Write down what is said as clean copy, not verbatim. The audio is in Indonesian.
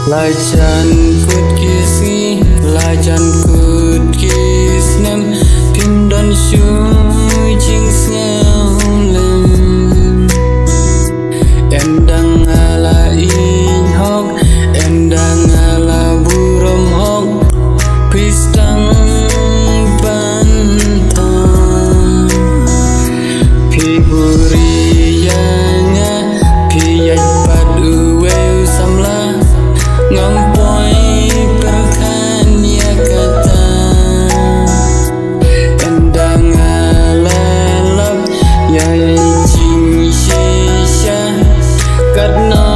Lai chan kut kisi, lai chan kut kis nem Kim don shui ching sngao lem Em đang ala in hok, em đang ala burom hok Please tang ban thang Pi buri yanga, pi yaj pad uweu samla Ngong poi perkan ya kata Endang ala lap ya ching shisha Kat no